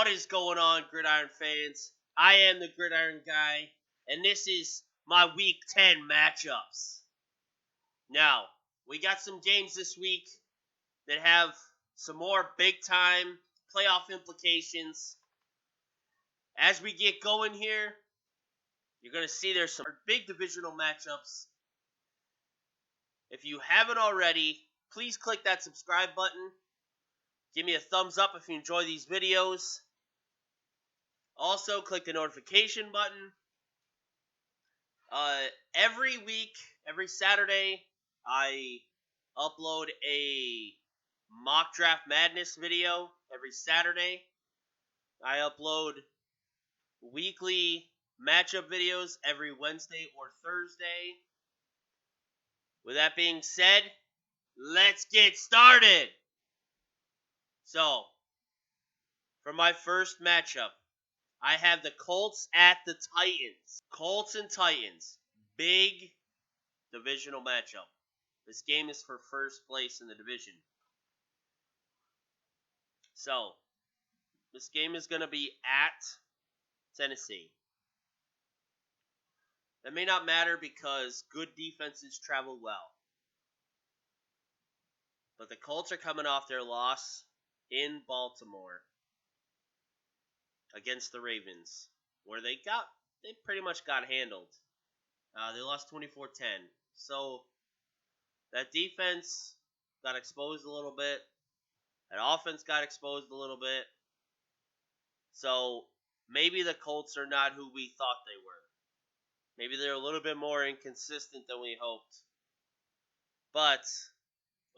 What is going on, Gridiron fans? I am the Gridiron Guy, and this is my Week 10 matchups. Now, we got some games this week that have some more big-time playoff implications. As we get going here, you're going to see there's some big divisional matchups. If you haven't already, please click that subscribe button. Give me a thumbs up if you enjoy these videos. Also, click the notification button. Every week, every Saturday, I upload a mock draft madness video. Every Saturday, I upload weekly matchup videos every Wednesday or Thursday. With that being said, let's get started. So, for my first matchup, I have the Colts at the Titans. Colts and Titans. Big divisional matchup. This game is for first place in the division. So, this game is going to be at Tennessee. That may not matter because good defenses travel well. But the Colts are coming off their loss in Baltimore against the Ravens, where they pretty much got handled. They lost 24-10. So that defense got exposed a little bit. That offense got exposed a little bit. So maybe the Colts are not who we thought they were. Maybe they're a little bit more inconsistent than we hoped. But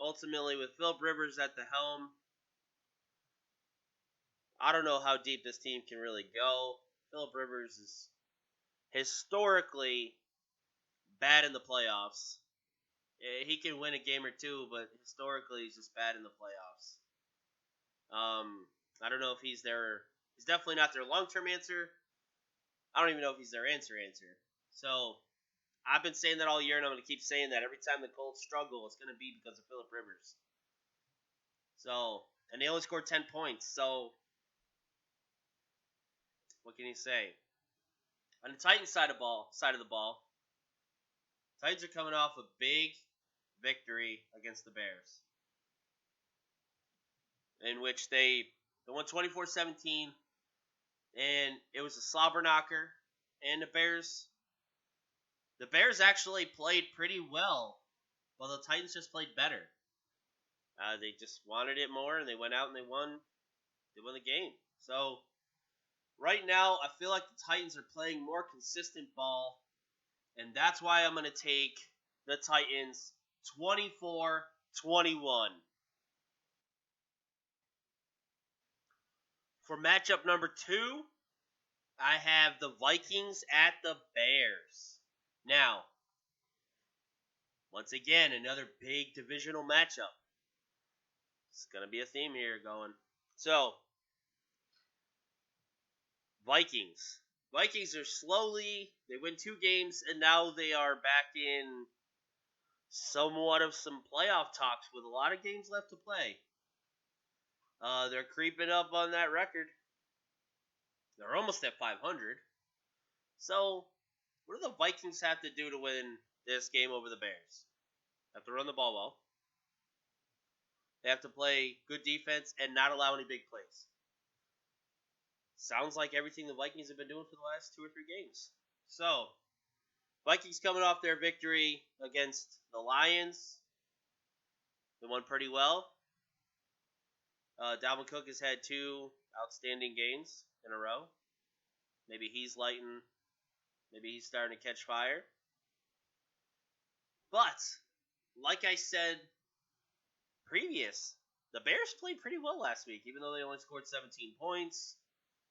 ultimately, with Philip Rivers at the helm, I don't know how deep this team can really go. Philip Rivers is historically bad in the playoffs. He can win a game or two, but historically he's just bad in the playoffs. I don't know if he's definitely not their long-term answer. I don't even know if he's their answer. So, I've been saying that all year, and I'm going to keep saying that. Every time the Colts struggle, it's going to be because of Philip Rivers. So, and they only scored 10 points, so what can you say? On the Titans side of the ball, Titans are coming off a big victory against the Bears, in which they won 24-17, and it was a slobber knocker, and the Bears actually played pretty well, while the Titans just played better. They just wanted it more, and they went out and they won the game. So, right now, I feel like the Titans are playing more consistent ball, and that's why I'm going to take the Titans 24-21. For matchup number 2, I have the Vikings at the Bears. Now, once again, another big divisional matchup. It's going to be a theme here going. So, Vikings. Vikings are they win 2 games, and now they are back in somewhat of some playoff talks with a lot of games left to play. They're creeping up on that record. They're almost at 500. So, what do the Vikings have to do to win this game over the Bears? They have to run the ball well. They have to play good defense and not allow any big plays. Sounds like everything the Vikings have been doing for the last 2 or 3 games. So, Vikings coming off their victory against the Lions. They won pretty well. Dalvin Cook has had 2 outstanding games in a row. Maybe he's starting to catch fire. But, like I said the Bears played pretty well last week, even though they only scored 17 points.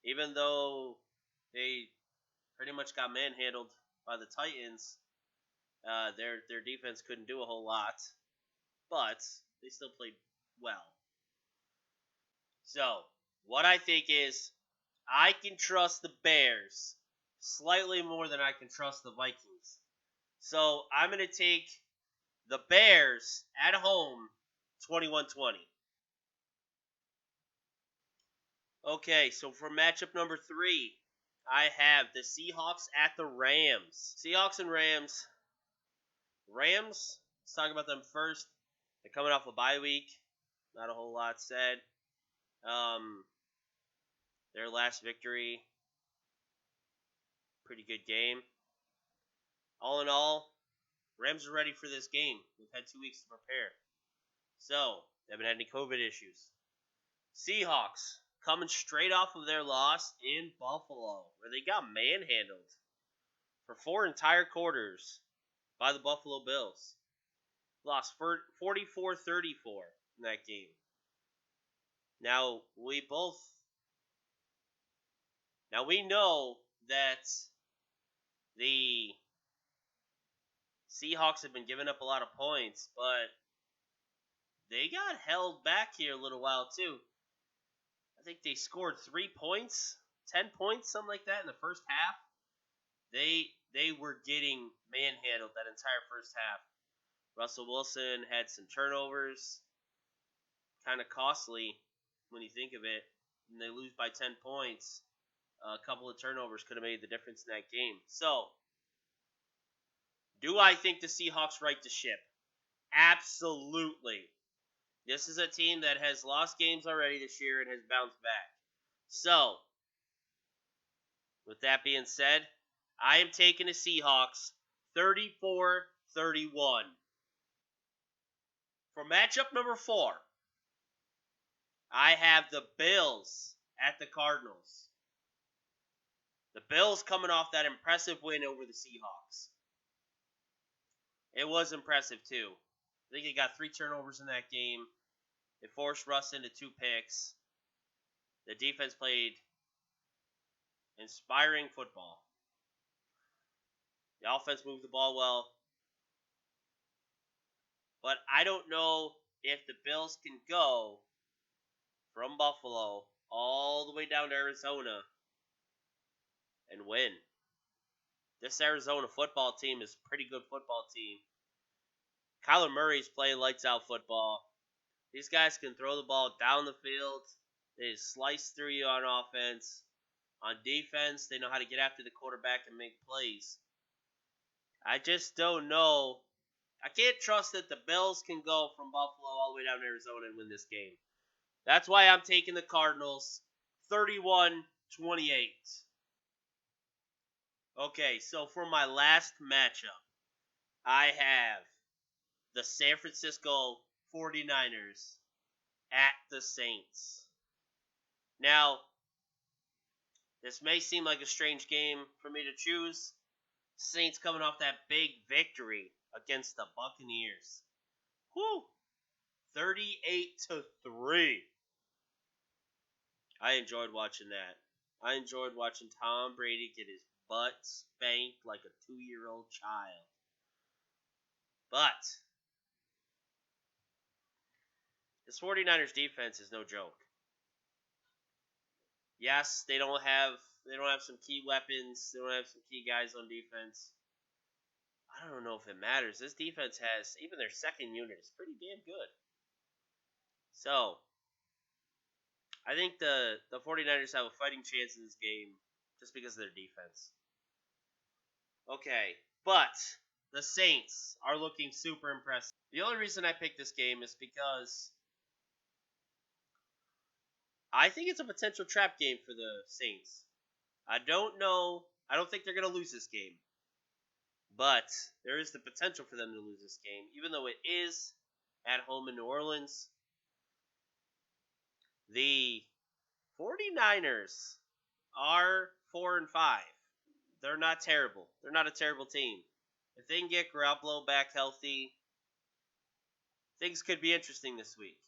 Even though they pretty much got manhandled by the Titans, their defense couldn't do a whole lot, but they still played well. So, what I think is, I can trust the Bears slightly more than I can trust the Vikings. So, I'm going to take the Bears at home 21-20. Okay, so for matchup number 3, I have the Seahawks at the Rams. Seahawks and Rams. Rams, let's talk about them first. They're coming off a bye week. Not a whole lot said. Their last victory, pretty good game. All in all, Rams are ready for this game. They've had 2 weeks to prepare. So, they haven't had any COVID issues. Seahawks, coming straight off of their loss in Buffalo, where they got manhandled for 4 entire quarters by the Buffalo Bills. Lost 44-34 in that game. Now we know that the Seahawks have been giving up a lot of points, but they got held back here a little while too. I think they scored 3 points, 10 points, something like that in the first half. They were getting manhandled that entire first half. Russell Wilson had some turnovers, kind of costly when you think of it. And they lose by 10 points. A couple of turnovers could have made the difference in that game. So, do I think the Seahawks right the ship? Absolutely. This is a team that has lost games already this year and has bounced back. So, with that being said, I am taking the Seahawks 34-31. For matchup number 4, I have the Bills at the Cardinals. The Bills coming off that impressive win over the Seahawks. It was impressive, too. I think they got 3 turnovers in that game. They forced Russ into 2 picks. The defense played inspiring football. The offense moved the ball well. But I don't know if the Bills can go from Buffalo all the way down to Arizona and win. This Arizona football team is a pretty good football team. Kyler Murray's playing lights out football. These guys can throw the ball down the field. They slice through you on offense. On defense, they know how to get after the quarterback and make plays. I just don't know. I can't trust that the Bills can go from Buffalo all the way down to Arizona and win this game. That's why I'm taking the Cardinals 31-28. Okay, so for my last matchup, I have the San Francisco 49ers at the Saints. Now, this may seem like a strange game for me to choose. Saints coming off that big victory against the Buccaneers. Whew! 38-3. I enjoyed watching that. I enjoyed watching Tom Brady get his butt spanked like a 2-year-old child. But this 49ers defense is no joke. Yes, they don't have some key weapons. They don't have some key guys on defense. I don't know if it matters. This defense has, even their second unit is pretty damn good. So, I think the 49ers have a fighting chance in this game just because of their defense. Okay, but the Saints are looking super impressive. The only reason I picked this game is because I think it's a potential trap game for the Saints. I don't think they're going to lose this game. But there is the potential for them to lose this game, even though it is at home in New Orleans. The 49ers are 4-5. They're not terrible. They're not a terrible team. If they can get Garoppolo back healthy, things could be interesting this week.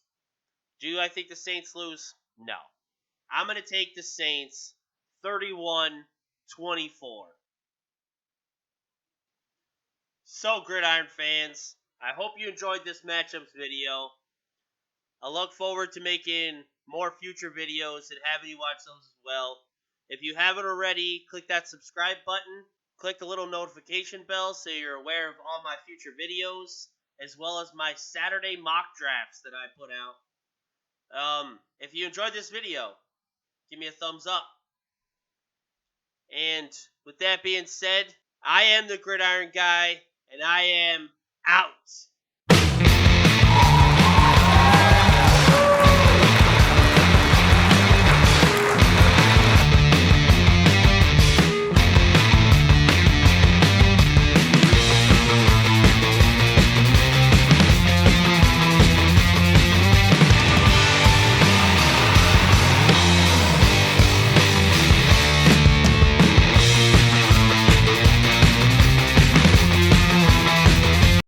Do I think the Saints lose? No. I'm going to take the Saints 31-24. So, Gridiron fans, I hope you enjoyed this matchups video. I look forward to making more future videos and having you watch those as well. If you haven't already, click that subscribe button. Click the little notification bell so you're aware of all my future videos, as well as my Saturday mock drafts that I put out. If you enjoyed this video, give me a thumbs up. And with that being said, I am the Gridiron Guy, and I am out.